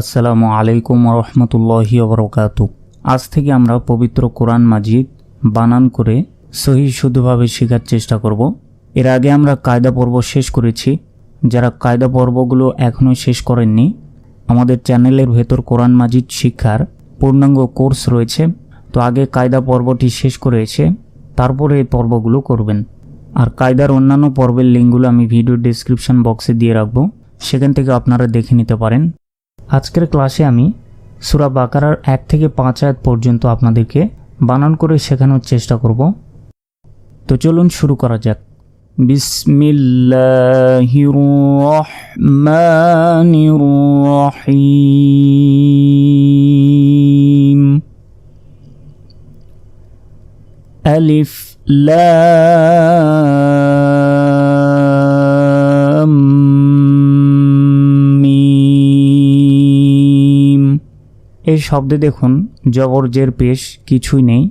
আসসালামু আলাইকুম রহমতুল্লাহি ওবরাকাতুহু। আজ থেকে আমরা পবিত্র কোরআন মাজিদ বানান করে সহি শুদ্ধভাবে শেখার চেষ্টা করব। এর আগে আমরা কায়দা পর্ব শেষ করেছি। যারা কায়দা পর্বগুলো এখনও শেষ করেননি, আমাদের চ্যানেলের ভেতর কোরআন মাজিদ শিক্ষার পূর্ণাঙ্গ কোর্স রয়েছে। তো আগে কায়দা পর্বটি শেষ করে এসে তারপরে এই পর্বগুলো করবেন। আর কায়দার অন্যান্য পর্বের লিঙ্কগুলো আমি ভিডিও ডেসক্রিপশন বক্সে দিয়ে রাখব, সেখান থেকে আপনারা দেখে নিতে পারেন। আজকের ক্লাসে আমি সূরা বাকারার 1 থেকে 5 আয়াত পর্যন্ত আপনাদেরকে বানান করে শেখানোর চেষ্টা করব। তো চলুন শুরু করা যাক। বিসমিল্লাহির রহমানির রহিম। আলিফ লাম মিম। এই শব্দে দেখুন জবর জের পেশ কিছুই নেই,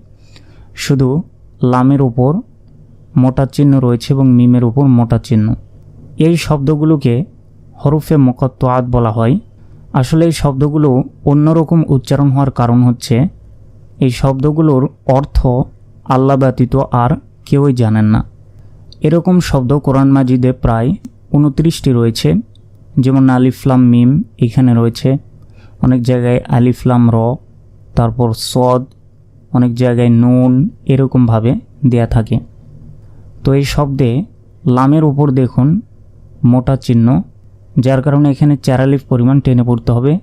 শুধু লামের উপর মোটা চিহ্ন রয়েছে এবং মিমের উপর মোটা চিহ্ন। এই শব্দগুলোকে হরফে মুকাত্তাআত বলা হয়। আসলে এই শব্দগুলো অন্যরকম উচ্চারণ হওয়ার কারণ হচ্ছে এই শব্দগুলোর অর্থ আল্লাহ ব্যতীত আর কেউই জানেন না। এরকম শব্দ কোরআন মাজিদে প্রায় 29টি রয়েছে। যেমন আলিফ লাম মিম এখানে রয়েছে, অনেক জায়গায় আলিফ লাম র, তারপর সদ, অনেক জায়গায় নুন, এরকমভাবে দেয়া থাকে। তো এই শব্দে লামের উপর দেখুন মোটা চিহ্ন, যার কারণে এখানে 4 আলিফ পরিমাণ টেনে পড়তে হবে।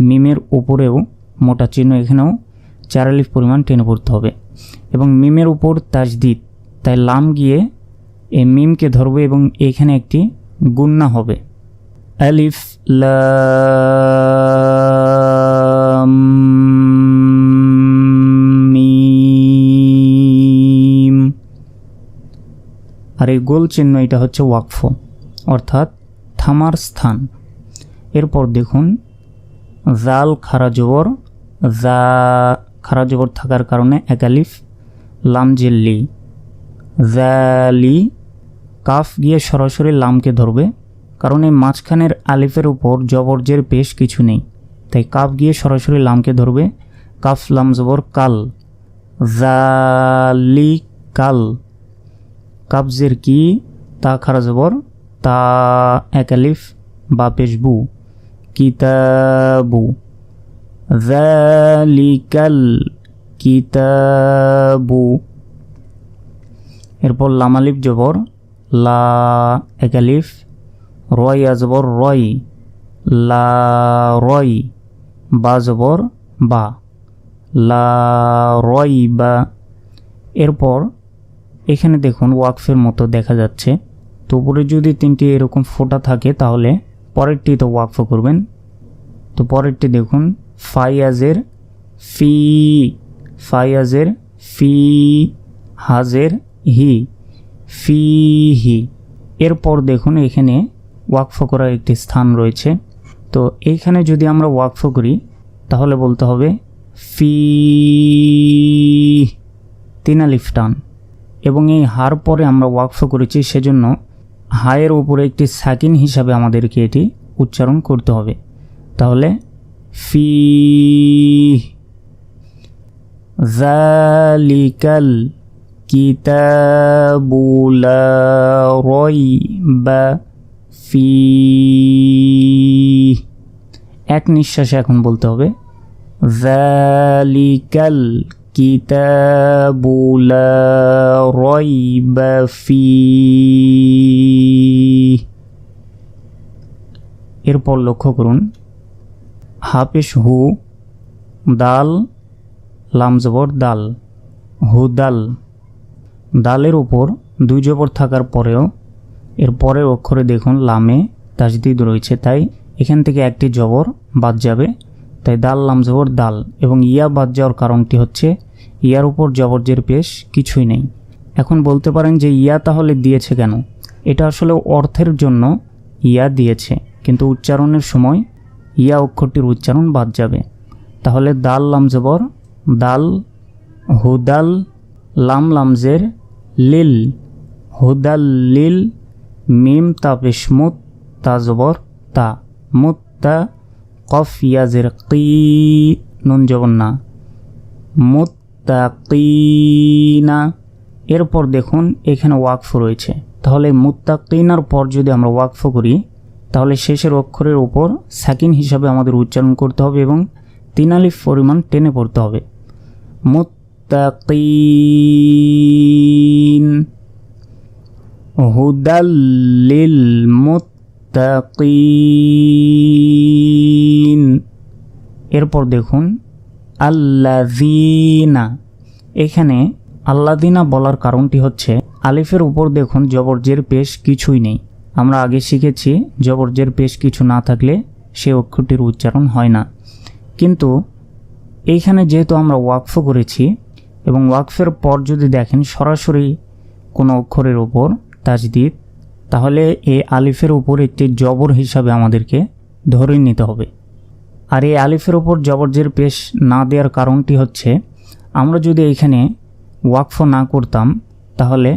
মিমের উপরেও মোটা চিহ্ন, এখানেও 4 আলিফ পরিমাণ টেনে পড়তে হবে। এবং মিমের উপর তাজদিদ, তাই লাম গিয়ে এই মিমকে ধরবে এবং এখানে একটি গুন্না হবে। আলিফ লাম মিম। আর এই গোল চিহ্ন এটা হচ্ছে ওয়াকফ, অর্থাৎ থামার স্থান। এরপর দেখুন জাল খারা জবর, জা খারা জবর থাকার কারণে 1 আলিফ, লাম জেল্লি, জালি। কাফ গিয়ে সরাসরি লামকে ধরবে, কারণ এই মাঝখানের আলিফের উপর জবর জের পেশ কিছু নেই, তাই কাফ গিয়ে সরাসরি লামকে ধরবে। কাফ লাম জবর কাল, জালি কাল। কাফ জের কি, তা খারা জবর তা, 1 আলিফ, বা পেশ বু, কিতাবু, যালিকাল কিতাবু। এরপর লাম আলিফ জবর লা, 1 আলিফ, রয় জবর রয়, লা রয়, বা জবর বা, লা রয় বা। এরপর এখানে দেখুন ওয়াকফের মতো দেখা যাচ্ছে। তো উপরে যদি 3টি এরকম ফোঁটা থাকে তাহলে পরেরটি তো ওয়াকফ করবেন। তো পরেরটি দেখুন ফাইয়াজের ফি, ফাইয়াজের ফি, হাজের হি, ফি হি। এরপর দেখুন এখানে ওয়াকফ করার একটি স্থান রয়েছে। তো এইখানে যদি আমরা ওয়াকফ করি তাহলে বলতে হবে ফি, 3 আলিফ টান। এবং এই হার পরে আমরা ওয়াকফ করেছি, সেজন্য হায়ের উপরে একটি সাকিন হিসাবে আমাদেরকে এটি উচ্চারণ করতে হবে। তাহলে ফি যালিকাল কিতাবু লা রাইবা ফি। এক নিঃশ্বাসে এখন বলতে হবে যালিকাল কিতাবু লা রাইবা ফি। এরপর লক্ষ্য করুন হাফেশ হু, দাল লাম জবর দাল, হুদাল। দালের উপর 2 জবর থাকার পরেও এর পরের অক্ষরে দেখুন লামে তাজদিদ রয়েছে, তাই এখান থেকে একটি জবর বাদ যাবে, তাই দাল লাম জবর দাল। এবং ইয়া বাদ যাওয়ার কারণটি হচ্ছে ইয়ার উপর জবরজের পেশ কিছুই নেই। এখন বলতে পারেন যে ইয়া তাহলে দিয়েছে কেন? এটা আসলে অর্থের জন্য ইয়া দিয়েছে, কিন্তু উচ্চারণের সময় ইয়া অক্ষরটির উচ্চারণ বাদ যাবে। তাহলে দাল লাম জবর দাল, হুদাল, লাম লামজের লিল, হুদাল লিল, মিম তা পেশ মুত, তা জবর তা, মুত্তা কফ ইয়াজের কি, নুন জবর না, মুত্তাকিনা। এরপর দেখুন এখানে ওয়াকফ রয়েছে, তাহলে মুত্তাকিনার পর যদি আমরা ওয়াকফ করি তাহলে শেষের অক্ষরের উপর সাকিন হিসাবে আমাদের উচ্চারণ করতে হবে এবং 3 আলিফ পরিমাণ টেনে পড়তে হবে। মুত্তাকিন, হুদাল লিল মুত্তাকিন। এরপর দেখুন আল্লাযীনা। এখানে আল্লাযীনা বলার কারণটি হচ্ছে আলিফের উপর দেখুন জবরজের পেশ কিছুই নেই। আমরা আগে শিখেছি জবরজের পেশ কিছু না থাকলে সে অক্ষরটির উচ্চারণ হয় না, কিন্তু এইখানে যেহেতু আমরা ওয়াকফ করেছি এবং ওয়াকফের পর যদি দেখেন সরাসরি কোনো অক্ষরের উপর তাজদিদ, তাহলে এই আলিফের উপর একটি জবর হিসাবে আমাদেরকে ধরে নিতে হবে। আর এই আলিফের উপর জবরজের পেশ না দেওয়ার কারণটি হচ্ছে আমরা যদি এখানে ওয়াকফ না করতাম তাহলে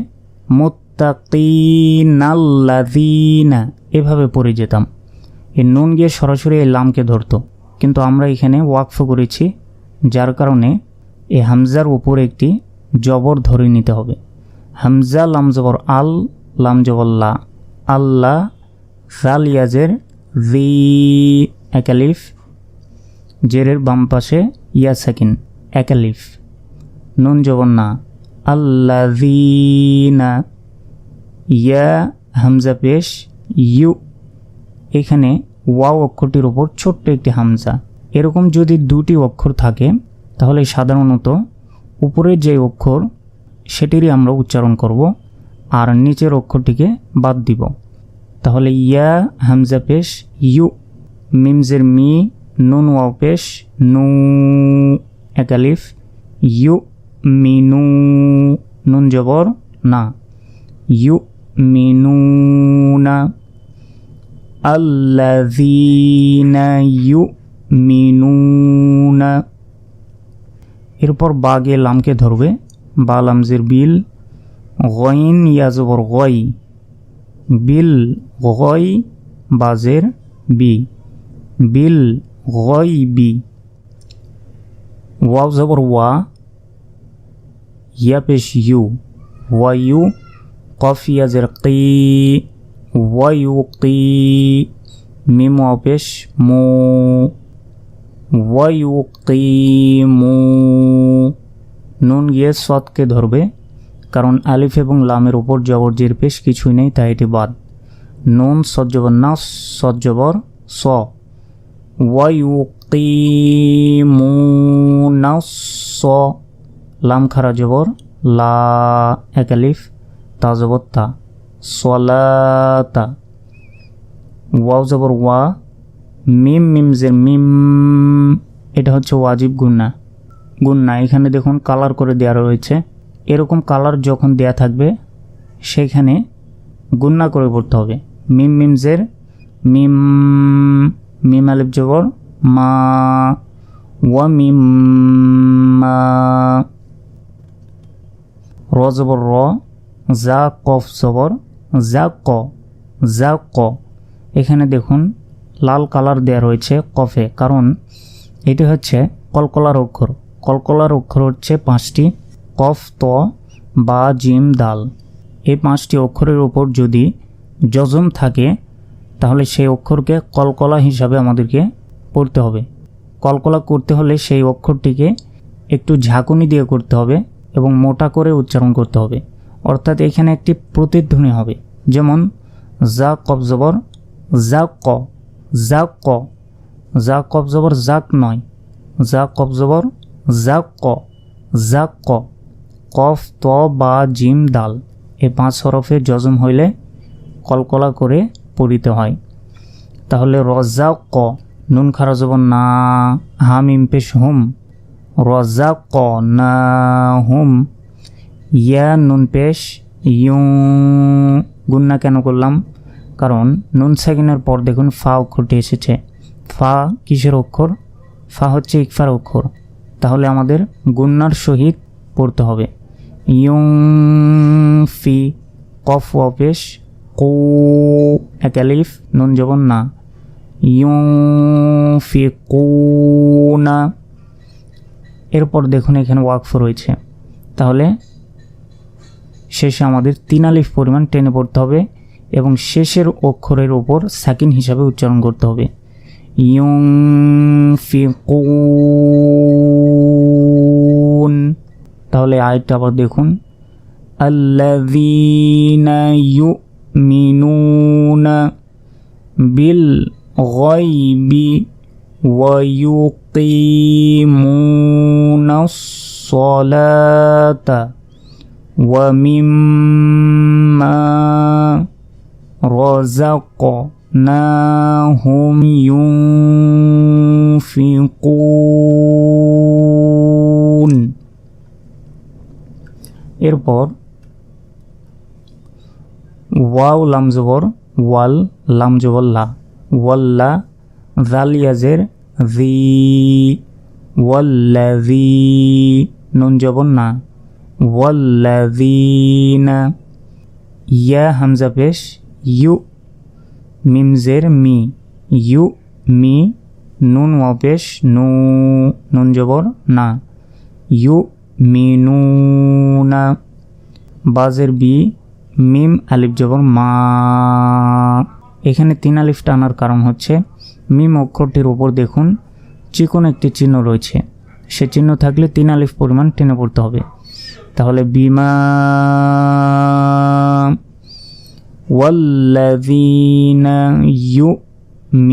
মুত্তাকিনাল্লাযীনা এভাবে পড়ে যেতাম, এই নুন গিয়ে সরাসরি এই লামকে ধরতো, কিন্তু আমরা এখানে ওয়াকফ করেছি যার কারণে এই হামজার উপর একটি জবর ধরে নিতে হবে। হামজা লাম জবর আল, লাম জবর লা, আল্লাহ, জাল ইয়াজের জি, এক আলিফ, জেরের বাম পাশে ইয়া সাকিন, এক আলিফ, নুন জবর না, আল্লাযীনা, ইয়া হামজা পেশ ইউ, এখানে ওয়াও অক্ষরটির উপর ছোট্ট একটি হামজা। এরকম যদি দুটি অক্ষর থাকে তাহলে সাধারণত উপরের যে অক্ষর সেটিরই আমরা উচ্চারণ করব আর নিচের অক্ষরটিকে বাদ দিব। তাহলে ইয়া হামজা পেশ ইউ, মিমজের মি, নুন ওয়াও পেশ নু, এক আলিফ, ইউ মিনু, নুন জবর না, ইউ মিনুনা, আল্লাযীনা ইউমিনুনা। এরপর বাগে লামকে ধরবে, বা লামজের বিল, গইন ইয়া জবর গই, বিল গই, বাজের বি, বিল গই বি, ওয়াও জবর ওয়া, ইয়া পেশ ইউ, ওয়াইউ, কফ ইয়াজের কি, ওয়ায়ুকি, মিম ওয়াও পেশ মু, ওয়ায়ুকিমু। নুন গিয়ে সদকে ধরবে, কারণ আলিফ এবং লামের উপর জবরজের পেশ কিছুই নেই, তাই এটি বাদ। নুন সদ জবর না, সদ জবর স, ওয়ায়ুকিমুনা স, লাম খারা জবর লা, এক আলিফ, তা জবর তা, সলাতা, ওয়াও জবর ওয়া, মিম মিমজের মিম, এটা হচ্ছে ওয়াজিব গুন্না। গুন্না এখানে দেখুন কালার করে দেওয়া রয়েছে, এরকম কালার যখন দেয়া থাকবে সেখানে গুন্না করে পড়তে হবে। মিম মিমজের মিম, মিম আলিফ জবর মা, ওয়া মিম মা, র জবর র, যা কফ জবর যা ক, যা ক। এখানে দেখুন লাল কালার দেওয়া রয়েছে কফে, কারণ এটি হচ্ছে কলকলার অক্ষর। কলকলার অক্ষর হচ্ছে 5টি, কফ, ত, বা, জিম, দাল। এই 5টি অক্ষরের উপর যদি জজম থাকে তাহলে সেই অক্ষরকে কলকলা হিসাবে আমাদেরকে পড়তে হবে। কলকলা করতে হলে সেই অক্ষরটিকে একটু ঝাঁকুনি দিয়ে করতে হবে এবং মোটা করে উচ্চারণ করতে হবে, অর্থাৎ এখানে একটি প্রতিধ্বনি হবে, যেমন যা কফ জবর যা ক, যা ক, যা কফ জবর জাক নয়, যা কফ জবর যা ক, যা ক, কফ, ত, বা, জিম, দাল। এই 5 হরফে জজম হইলে কলকলা করে পড়িতে হয়। তাহলে রজা ক, নুন খারা জবর না, হাম ইম পেশ হুম, রজা ক না হুম, ইয়া নুন পেশ ইউ। গুন্না কেন করলাম? কারণ নুন সাকিনের পর দেখুন ফা অক্ষরটি এসেছে। ফা কিসের অক্ষর? ফা হচ্ছে ইকফার অক্ষর, তাহলে আমাদের গুন্নার সহিত পড়তে হবে। ইউং ফি, কফ ওয়া পেশ কু, এক আলিফ, নুন জবর না, ইউনফিকুনা। এরপর দেখুন এখানে ওয়াকফ রয়েছে, তাহলে শেষে আমাদের 3 আলিফ পরিমাণ টেনে পড়তে হবে এবং শেষের অক্ষরের ওপর সাকিন হিসাবে উচ্চারণ করতে হবে। ইউনফিকুন। তাহলে আয়াতটা আবার দেখুন, আল্লাযীনা ইউমিনুনা বিল গায়বি ওয়া ইউকিমুনাস সালাতা ওয়া মিম্মা রাযাকনাহুম ইউনফিকুন। এরপর ওয়াও লাম জবর ওয়াল, লাম জবর লা, ওয়াল্লা, জাল ইয়াজের জি, ওয়াল্লাযী, নুন জবর না, ওয়াল্লাযীনা। ইয়া হামজা পেশ ইউ, মিম জের মি, ইউ মি, নুন ওয়া পেশ নু, নুন জবর না, ইউ মিনুনা। বাজের বি, মিম আলিফ জবর মা। এখানে 3 আলিফ টানার কারণ হচ্ছে মিম অক্ষরটির উপর দেখুন চিকন একটি চিহ্ন রয়েছে, সে চিহ্ন থাকলে 3 আলিফ পরিমাণ টেনে পড়তে হবে। তাহলে বিমা ওয়াল্লাযীনা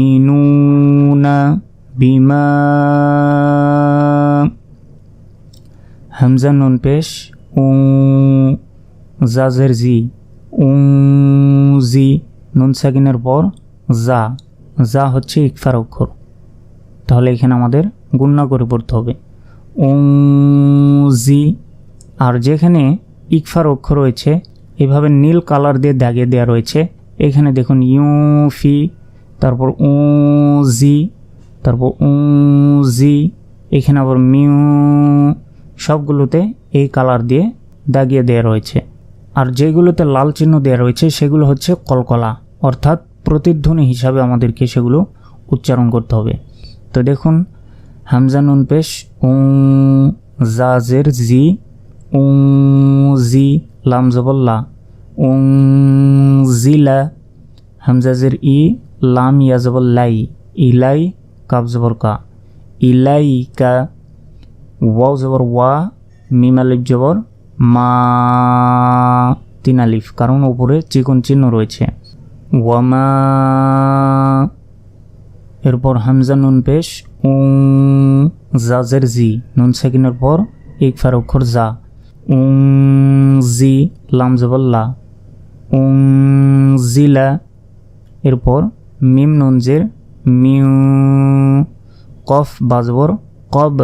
ইউমিনুনা বিমা। হামজা নুন পেশ উ, জাজের জি, জি, নুন সাকিনের পর যা, যা হচ্ছে ইকফার অক্ষর, তাহলে এখানে আমাদের গুণনা করে পড়তে হবে জি। আর যেখানে ইকফার অক্ষর রয়েছে এভাবে নীল কালার দিয়ে দাগিয়ে দেওয়া রয়েছে, এখানে দেখুন ইউফি, তারপর জি, তারপর জি, এখানে আবার মিউ, সবগুলোতে এই কালার দিয়ে দাগিয়ে দেওয়া রয়েছে। আর যেগুলোতে লাল চিহ্ন দেওয়া রয়েছে সেগুলো হচ্ছে কলকলা, অর্থাৎ প্রতিধ্বনি হিসাবে আমাদেরকে সেগুলো উচ্চারণ করতে হবে। তো দেখুন হামজা নুন পেশ জাজের জি, জি, লাম জবর লা, জিলা, হামজাজের ই, লাম ইয়া জবর লাই, ইলাই, কাব জবর কা, ইলাইকা, ওয়াও জবর ওয়া, মিম আলিফ জবর মা, 3 আলিফ, কারণ উপরে চিকন চিহ্ন রয়েছে, ওয়ামা। এরপর হামজা নুন পেশ জাজের জি, নুন সাকিনের পর ইকফার অক্ষর যা, জি, লাম জবর লা, জিলা। এরপর মিম নুন জের মিউ, কফ বাজবর কব।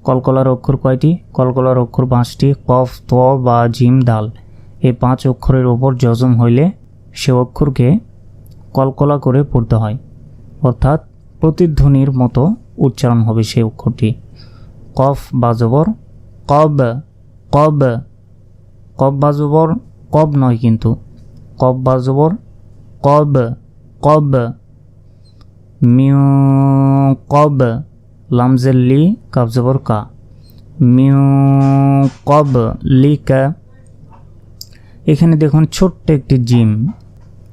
কলকলার অক্ষর কয়টি? কলকলার অক্ষর 5টি, কফ, ত, বা, জিম, দাল। এই 5 অক্ষরের ওপর জজম হইলে সে অক্ষরকে কলকলা করে পড়তে হয়, অর্থাৎ প্রতিধ্বনির মতো উচ্চারণ হবে সেই অক্ষরটি। কফ বাজবর কব, কব, কব বাজবর কব নয় কিন্তু, কব বাজবর কব, কব। মিউ কব, লামজের লি, কাব জবর কা, মিউ কব লিকা। এখানে দেখুন ছোট্ট একটি জিম,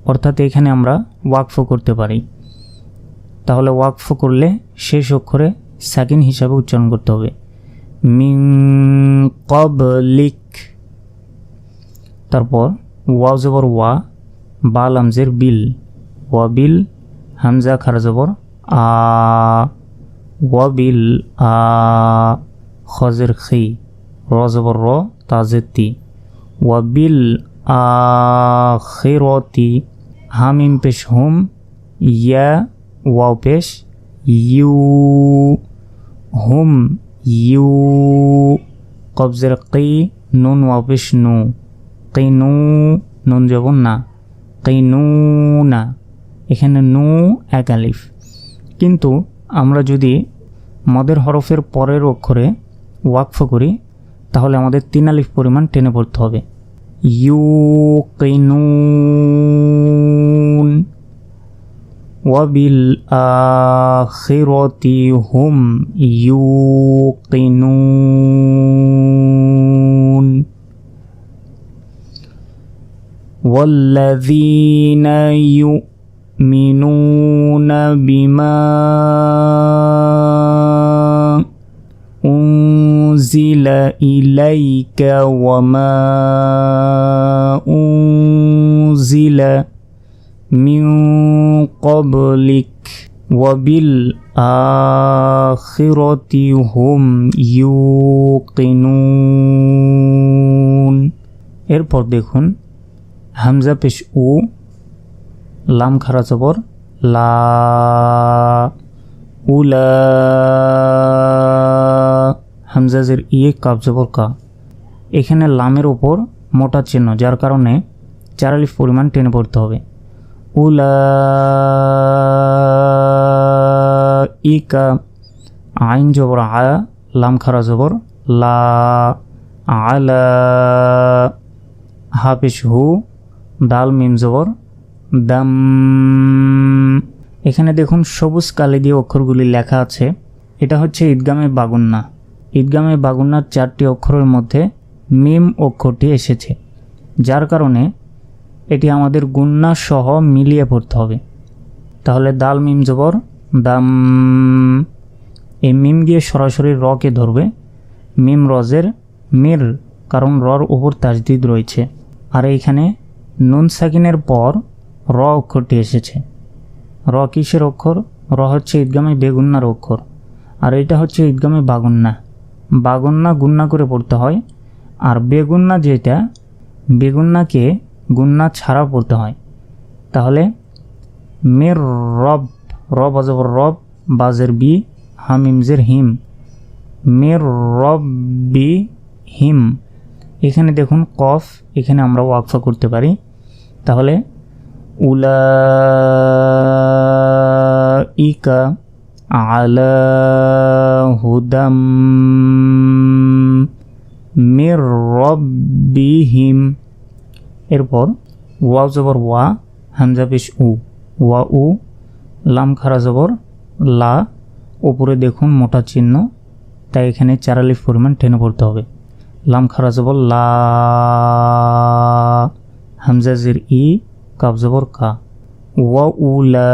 অর্থাৎ এখানে আমরা ওয়াকফ করতে পারি। তাহলে ওয়াকফ করলে শেষ অক্ষরে সাকিন হিসাবে উচ্চারণ করতে হবে, মিন ক্বাবলিক। তারপর ওয়াও জবর ওয়া, বা লামজের বিল, ওয়া বিল, হামজা খারা জবর আ, ওয়া বিল আ, খজের খি, র জবর র, তাজের তি, ওয়া বিল আখিরাতি। হামিম পেশ হুম, ইয়া ওয়াও পেশ ইউ, হুম ইউ। কবজের কি, নুন ওয়াও পেশ নু, কিনু, নুন জবর না, কিনুনা। এখানে নু এক আলিফ, কিন্তু আমরা যদি মদের হরফের পরের অক্ষরে ওয়াকফ করি তাহলে আমাদের 3 আলিফ পরিমাণ টেনে পড়তে হবে, ইউকিনুন। وبالآخرة هم يوقنون والذين يؤمنون بما أنزل إليك وما أنزل من قبلك وبالآخرة هم يوقنون এরপর দেখুন হামজা পেশ উ, লাম খারা জবর লা, উলা, হামজা জের ইয়ে, কাফ জবর কা। এখানে লামের ওপর মোটা চিহ্ন, যার কারণে 4 আলিফ পরিমাণ টেনে পড়তে হবে। উলা ইকা, আইন জবর আ, লাম খারা জবর লা, আলা, হাফেশ হু, দাল মিম জবর দাম। এখানে দেখুন সবুজ কালি দিয়ে অক্ষরগুলি লেখা আছে, এটা হচ্ছে ঈদগামে বাগুন্না। ঈদগামে বাগুন্নার 4টি অক্ষরের মধ্যে মিম অক্ষরটি এসেছে, যার কারণে এটি আমাদের গুন্না সহ মিলিয়ে পড়তে হবে। তাহলে দাল মিম জবর দাম, এই মিম গিয়ে সরাসরি রকে ধরবে, মিম রজের মির, কারণ রর উপর তাজদিদ রয়েছে। আর এইখানে নুন সাকিনের পর র অক্ষরটি এসেছে। র কিসের অক্ষর? র হচ্ছে ঈদগামে বেগুন্নার অক্ষর, আর এটা হচ্ছে ঈদগামে বাগুন্না। বাগুন্না গুন্না করে পড়তে হয়, আর বেগুন্না যেটা, বেগুন্নাকে গুন্না ছাড়া পড়তে হয়। তাহলে মের রব, রব অজবর রব, বাজের বি, হামিমজের হিম, মের রব বি হিম। এখানে দেখুন কফ, এখানে আমরা ওয়াকফা করতে পারি। তাহলে উলাইকা আলা হুদাম মির রব্বিহিম। এরপর ওয়া জবর ওয়া, হামজা পেশ উ, ওয়া উ, লাম খারা জবর লা, উপরে দেখুন মোটা চিহ্ন, তাই এখানে 4 আলিফ পরিমাণ টেনে পড়তে হবে। লাম খারা জবর লা, হামজা জের ই, কাফ জবর কা। ওয়া উলাইকা,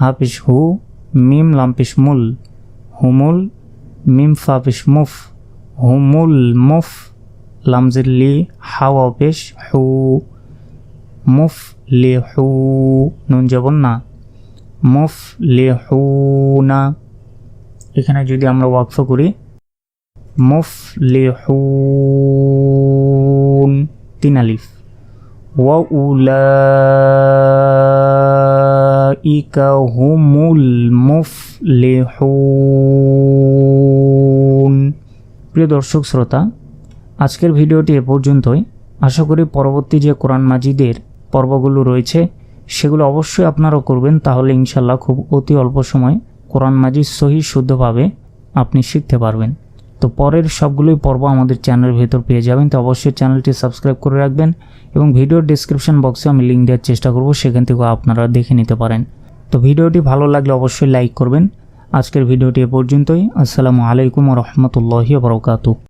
হা পেশ হু, মিম লাম পেশ মুল, হুমুল, মিম ফা পেশ মুফ, হুমুল মুফ, লাম জের লি, হাওয়া পেশ হু, মুফ লি হু, নুন জবর না, মুফ লি হু না। এখানে যদি আমরা ওয়াকফা করি মুফলিহুন, 3 আলিফ। ওয়া উলাইকা হুমুল মুফলিহুন। প্রিয় দর্শক শ্রোতা, আজকের ভিডিওটি এ পর্যন্তই। আশা করি পরবর্তী যে কোরআন মাজিদের পর্বগুলো রয়েছে সেগুলো অবশ্যই আপনারাও করবেন, তাহলে ইনশাল্লাহ খুব অতি অল্প সময় কোরআন মাজিদ সহি শুদ্ধভাবে আপনি শিখতে পারবেন। তো পরের সবগুলোই পর্ব আমাদের চ্যানেলের ভেতর পেয়ে যাবেন, তো অবশ্যই চ্যানেলটি সাবস্ক্রাইব করে রাখবেন এবং ভিডিওর ডেসক্রিপশন বক্সে আমি লিঙ্ক দেওয়ার চেষ্টা করব, সেখান থেকে আপনারা দেখে নিতে পারেন। তো ভিডিওটি ভালো লাগলে অবশ্যই লাইক করবেন। আজকের ভিডিওটি এ পর্যন্তই। আসসালামু আলাইকুম ওয়া রাহমাতুল্লাহি ওয়া বারাকাতুহু।